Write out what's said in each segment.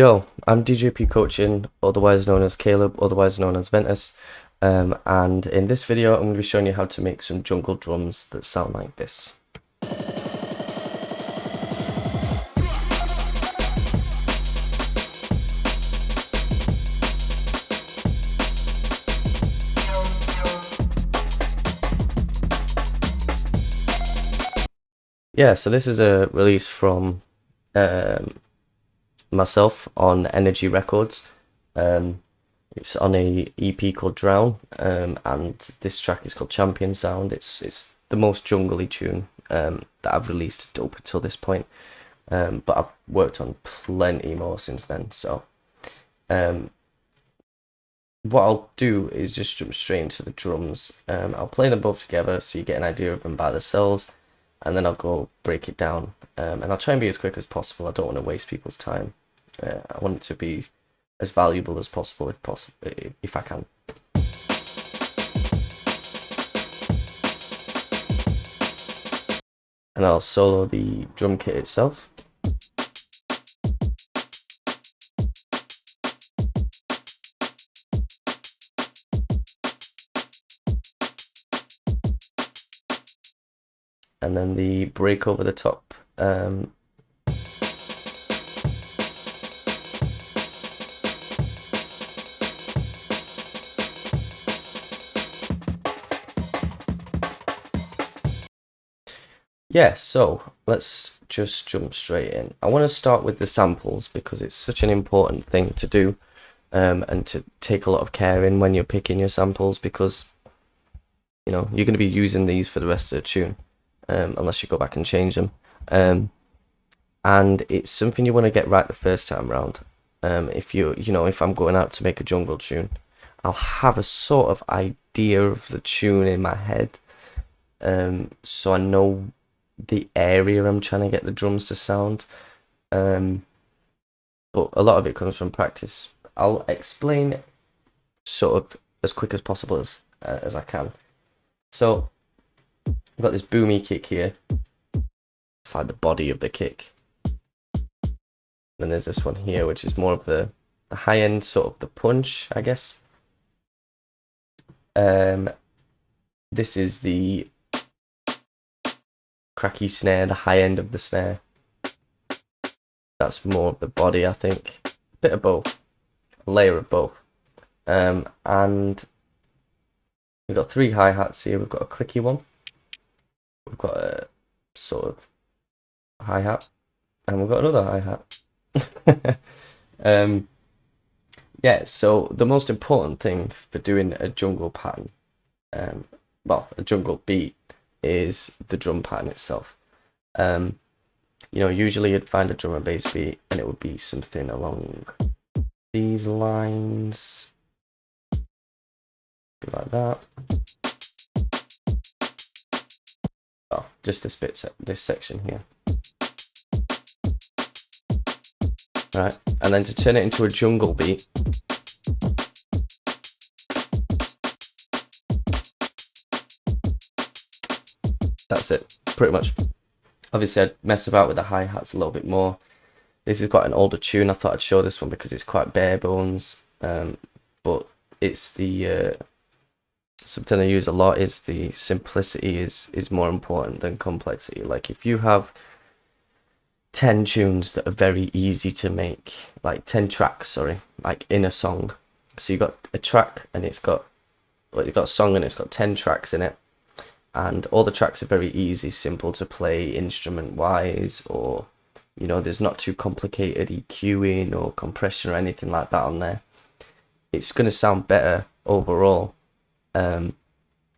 Yo, I'm DJP Coaching, otherwise known as Caleb, otherwise known as Ventus, and in this video I'm going to be showing you how to make some jungle drums that sound like this. Yeah, so this is a release from myself on Energy Records. It's on a EP called 𝙀𝙚𝙧𝙨𝙚, and this track is called Champion Sound. It's the most jungly tune that I've released up until this point, but I've worked on plenty more since then. So what I'll do is just jump straight into the drums. I'll play them both together so you get an idea of them by themselves, and then I'll go break it down, and I'll try and be as quick as possible. I don't want to waste people's time. I want it to be as valuable as possible if I can. And I'll solo the drum kit itself. And then the break over the top. Yeah, so let's just jump straight in. I want to start with the samples because it's such an important thing to do, and to take a lot of care in when you're picking your samples, because you know you're going to be using these for the rest of the tune, unless you go back and change them. And it's something you want to get right the first time around. If if I'm going out to make a jungle tune, I'll have a sort of idea of the tune in my head, so I know the area I'm trying to get the drums to sound, but a lot of it comes from practice. I'll explain sort of as quick as possible as I can. So I've got this boomy kick here. It's like the body of the kick. Then there's this one here, which is more of the high end, sort of the punch, I guess. This is the cracky snare, the high end of the snare. That's more of the body, I think. A bit of both, a layer of both. And we've got three hi-hats here. We've got a clicky one, we've got a sort of hi-hat, and we've got another hi-hat. Yeah, so the most important thing for doing a jungle pattern, well, a jungle beat, is the drum pattern itself. Usually you'd find a drum and bass beat and it would be something along these lines, like that. Oh, just this section here. Right, and then to turn it into a jungle beat, that's it, pretty much. Obviously I'd mess about with the hi-hats a little bit more. This is quite an older tune. I thought I'd show this one because it's quite bare bones, but it's the something I use a lot is the simplicity is more important than complexity. Like if you have 10 tunes that are very easy to make, like 10 tracks, sorry, like in a song. So you got a track and you've got a song and it's got 10 tracks in it, and all the tracks are very easy, simple to play instrument wise, or there's not too complicated EQing or compression or anything like that on there. It's going to sound better overall,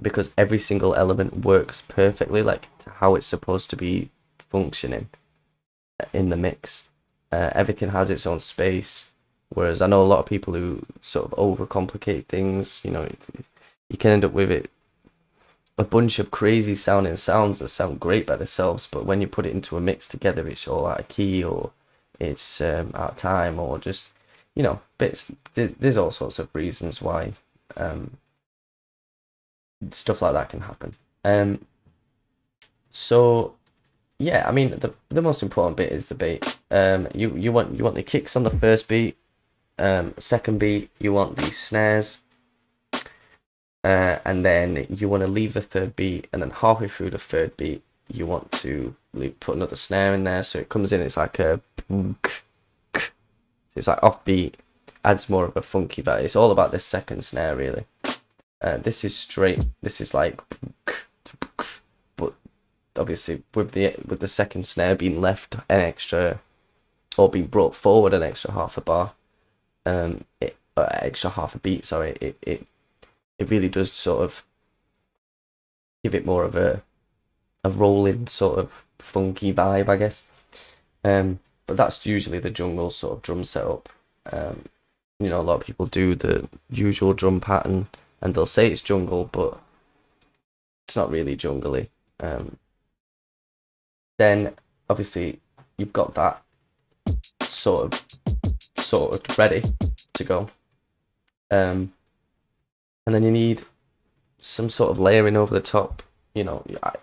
because every single element works perfectly like to how it's supposed to be functioning in the mix. Everything has its own space, whereas I know a lot of people who sort of overcomplicate things. You can end up with a bunch of crazy sounding sounds that sound great by themselves, but when you put it into a mix together, it's all out of key, or it's out of time, or just bits. There's all sorts of reasons why stuff like that can happen. So yeah, I mean the most important bit is the beat. You want the kicks on the first beat. Second beat you want the snares. And then you want to leave the third beat, and then halfway through the third beat you want to put another snare in there, so it comes in, it's like a, so it's like offbeat, adds more of a funky vibe. It's all about this second snare really. This is straight, this is like, but obviously with the second snare being left an extra, or being brought forward an extra half a bar, extra half a beat, sorry, it really does sort of give it more of a rolling sort of funky vibe, I guess. But that's usually the jungle sort of drum setup. You know, a lot of people do the usual drum pattern and they'll say it's jungle, but it's not really jungly. Then obviously you've got that sort of ready to go. And then you need some sort of layering over the top. You know, I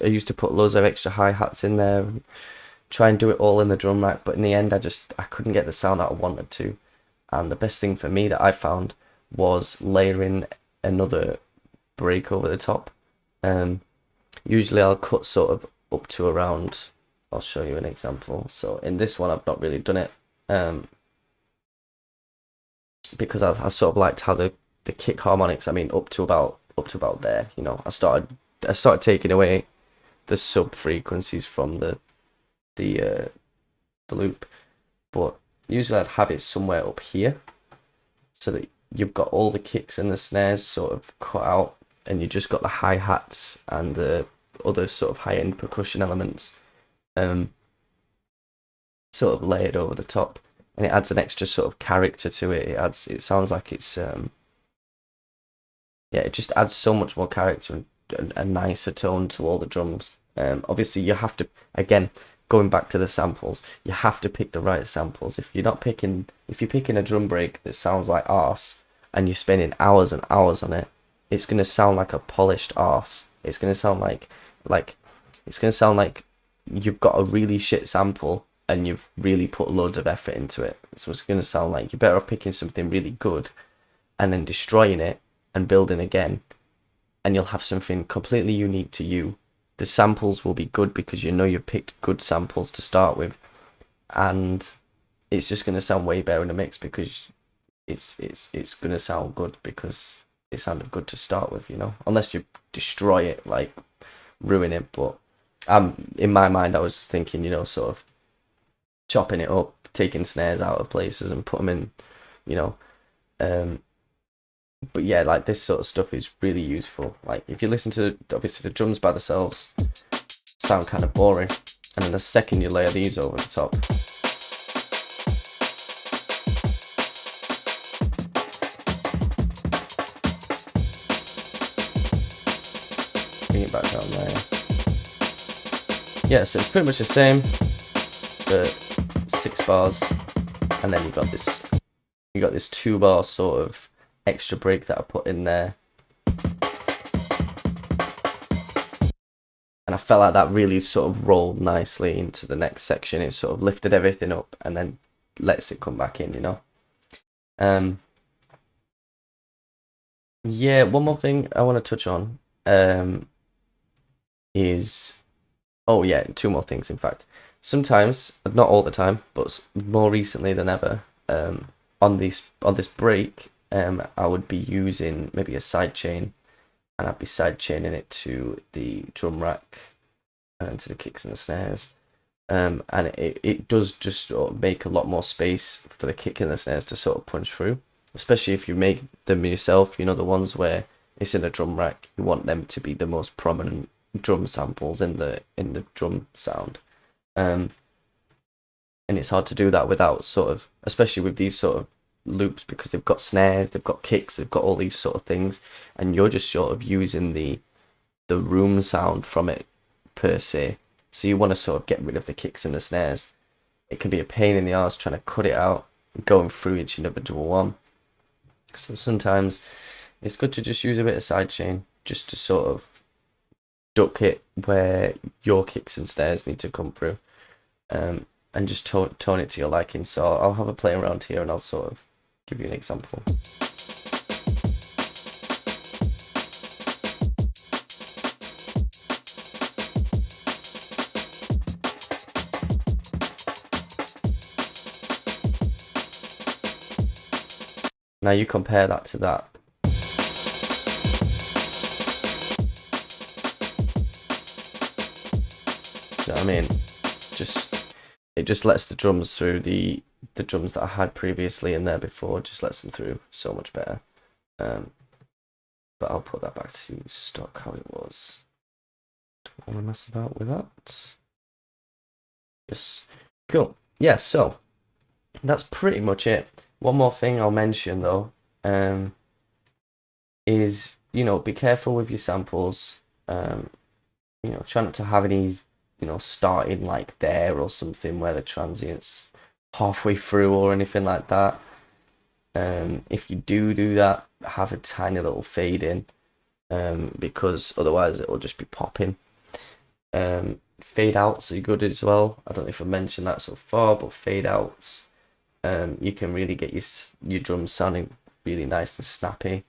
used to put loads of extra hi-hats in there and try and do it all in the drum rack, but in the end I couldn't get the sound that I wanted to. And the best thing for me that I found was layering another break over the top. Usually I'll cut sort of up to around, I'll show you an example. So in this one I've not really done it, because I sort of liked how the kick harmonics, I mean up to about there, you know, I started taking away the sub frequencies from the loop, but usually I'd have it somewhere up here so that you've got all the kicks and the snares sort of cut out, and you just got the hi-hats and the other sort of high-end percussion elements sort of layered over the top, and it adds an extra sort of character to it. It sounds like it's yeah, it just adds so much more character and a nicer tone to all the drums. Obviously you have to, again, going back to the samples, you have to pick the right samples. If you're picking a drum break that sounds like arse and you're spending hours and hours on it, it's gonna sound like a polished arse. It's gonna sound like you've got a really shit sample and you've really put loads of effort into it. So it's gonna sound like you're better off picking something really good and then destroying it and building again, and you'll have something completely unique to you. The samples will be good because you know you've picked good samples to start with, and it's just going to sound way better in the mix because it's going to sound good because it sounded good to start with, you know, unless you destroy it, like ruin it. But in my mind I was just thinking, you know, sort of chopping it up, taking snares out of places and put them in, you know. But yeah, like this sort of stuff is really useful. Like if you listen to, obviously the drums by themselves sound kind of boring, and then the second you layer these over the top, bring it back down there. Yeah, so it's pretty much the same, but 6 bars, and then you got this 2 bar sort of extra break that I put in there, and I felt like that really sort of rolled nicely into the next section. It sort of lifted everything up and then lets it come back in, you know. Yeah, one more thing I want to touch on is, oh yeah, 2 more things in fact. Sometimes, not all the time, but more recently than ever, on this break, I would be using maybe a sidechain, and I'd be sidechaining it to the drum rack and to the kicks and the snares, and it does just sort of make a lot more space for the kick and the snares to sort of punch through, especially if you make them yourself. You know, the ones where it's in a drum rack, you want them to be the most prominent drum samples in the drum sound, and it's hard to do that without sort of, especially with these sort of loops, because they've got snares, they've got kicks, they've got all these sort of things, and you're just sort of using the room sound from it per se. So you want to sort of get rid of the kicks and the snares. It can be a pain in the arse trying to cut it out, going through each individual one. So sometimes it's good to just use a bit of sidechain just to sort of duck it where your kicks and snares need to come through, and just tone it to your liking. So I'll have a play around here and I'll sort of give you an example. Now you compare that to that. You know what I mean? It just lets the drums through, the drums that I had previously in there before, just lets them through so much better. But I'll put that back to stock how it was. Don't want to mess about with that. Yes, cool. Yeah, so that's pretty much it. One more thing I'll mention though, is, you know, be careful with your samples. You know, try not to have any, you know, starting like there or something where the transient's halfway through or anything like that. If you do that, have a tiny little fade in, because otherwise it will just be popping. Fade outs are good as well. I don't know if I mentioned that so far, but fade outs, you can really get your drums sounding really nice and snappy.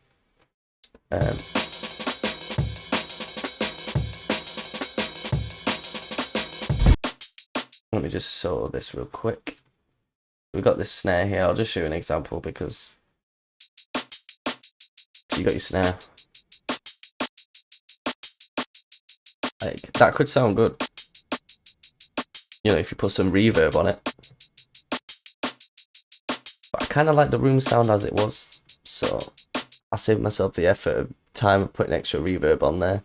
Let me just solo this real quick. We've got this snare here. I'll just show you an example because, so you got your snare. Like, that could sound good, you know, if you put some reverb on it. But I kind of like the room sound as it was, so I saved myself the effort of time of putting extra reverb on there,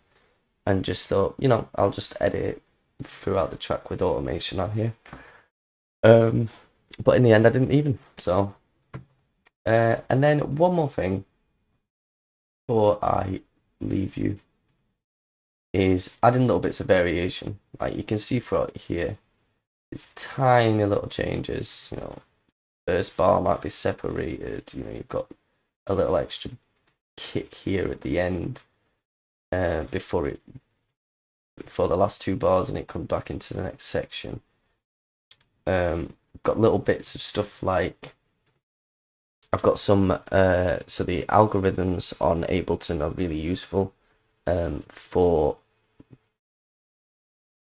and just thought, you know, I'll just edit it throughout the track with automation on here. But in the end I didn't even. So and then one more thing before I leave you is adding little bits of variation. Like you can see throughout here, it's tiny little changes. You know, first bar might be separated, you know, you've got a little extra kick here at the end, before the last two bars, and it comes back into the next section. Got little bits of stuff like, I've got some so the algorithms on Ableton are really useful for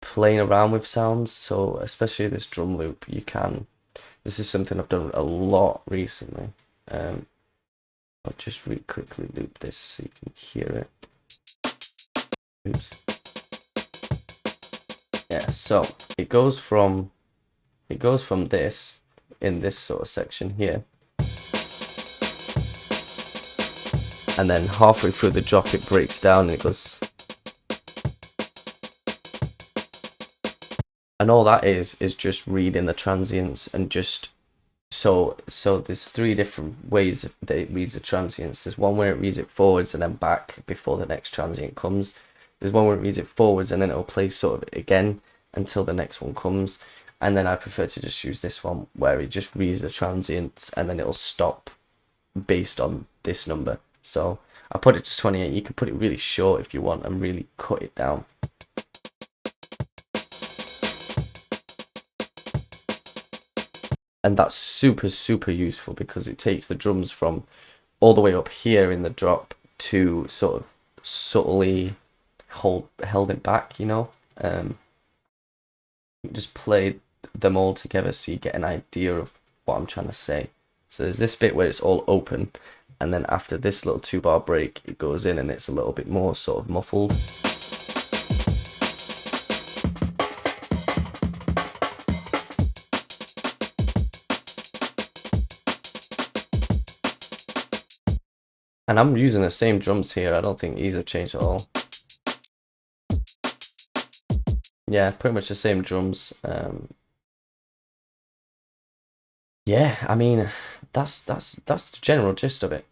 playing around with sounds. So especially this drum loop, this is something I've done a lot recently. I'll just really quickly loop this so you can hear it. Oops. Yeah, so it goes from this, in this sort of section here, and then halfway through the drop it breaks down and it goes, and all that is just reading the transients, and just so there's three different ways that it reads the transients. There's one where it reads it forwards and then back before the next transient comes. There's one where it reads it forwards and then it'll play sort of again until the next one comes. And then I prefer to just use this one where it just reads the transients and then it'll stop based on this number. So I put it to 28. You can put it really short if you want and really cut it down. And that's super useful because it takes the drums from all the way up here in the drop to sort of subtly held it back, you know. Just play them all together so you get an idea of what I'm trying to say. So there's this bit where it's all open, and then after this little 2-bar break it goes in and it's a little bit more sort of muffled. And I'm using the same drums here. I don't think these have changed at all. Yeah, pretty much the same drums. Yeah, I mean, that's the general gist of it.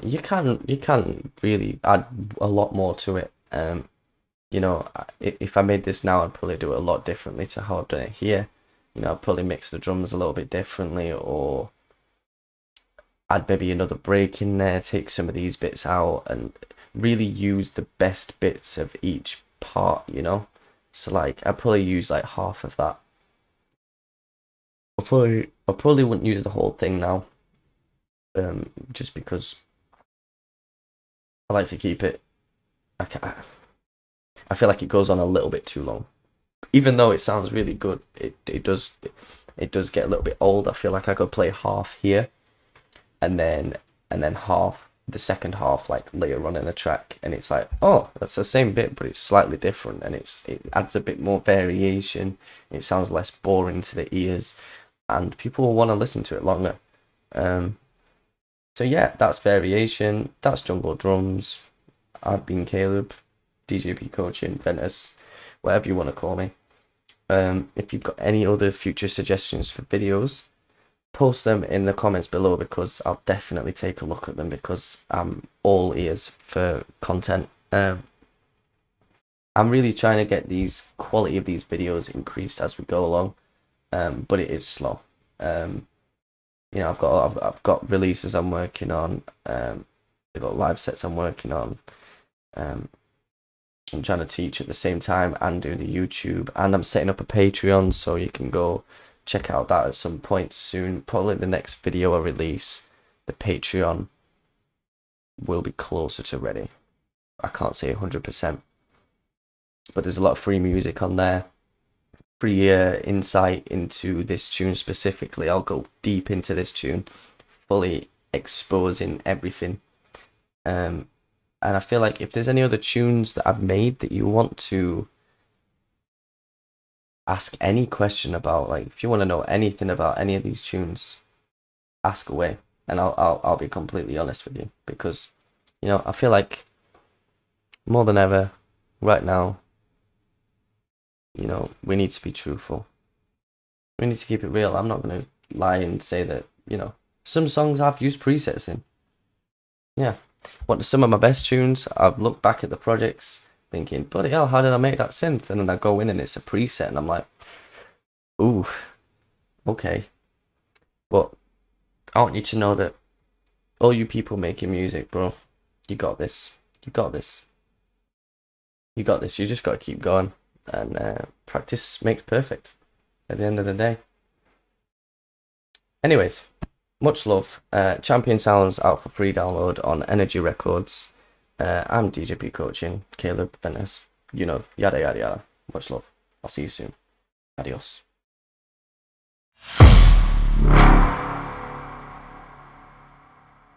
You can really add a lot more to it. You know, if I made this now, I'd probably do it a lot differently to how I've done it here. You know, I'd probably mix the drums a little bit differently, or add maybe another break in there, take some of these bits out, and really use the best bits of each part, you know. So like I probably use like half of that. I probably wouldn't use the whole thing now, just because I like to keep it. I feel like it goes on a little bit too long, even though it sounds really good. It does get a little bit old. I feel like I could play half here, and then half the second half like later on in the track, and it's like, oh, that's the same bit but it's slightly different, and it adds a bit more variation. It sounds less boring to the ears, and people will want to listen to it longer. So yeah, that's variation. That's jungle drums. I've been Caleb, DJP Coaching, Ventus, whatever you want to call me. If you've got any other future suggestions for videos, post them in the comments below, because I'll definitely take a look at them, because I'm all ears for content. I'm really trying to get these quality of these videos increased as we go along, but it is slow. You know, I've got releases I'm working on. I've got live sets I'm working on. I'm trying to teach at the same time and do the YouTube, and I'm setting up a Patreon, so you can go check out that at some point soon. Probably the next video I release, the Patreon will be closer to ready. I can't say 100%, but there's a lot of free music on there, free insight into this tune specifically. I'll go deep into this tune, fully exposing everything. And I feel like if there's any other tunes that I've made that you want to ask any question about, like if you want to know anything about any of these tunes, ask away, and I'll be completely honest with you, because you know, I feel like more than ever right now, you know, we need to be truthful. We need to keep it real. I'm not going to lie and say that, you know, some songs I've used presets in. Yeah. What some of my best tunes, I've looked back at the projects thinking, bloody hell, how did I make that synth? And then I go in and it's a preset, and I'm like, ooh, okay. But I want you to know that all you people making music, bro, you got this. You got this. You got this. You just got to keep going, and practice makes perfect at the end of the day. Anyways, much love. Champion Sounds out for free download on Energy Records. I'm DJP Coaching, Caleb, Ventus, you know, yada yada yada. Much love. I'll see you soon. Adios.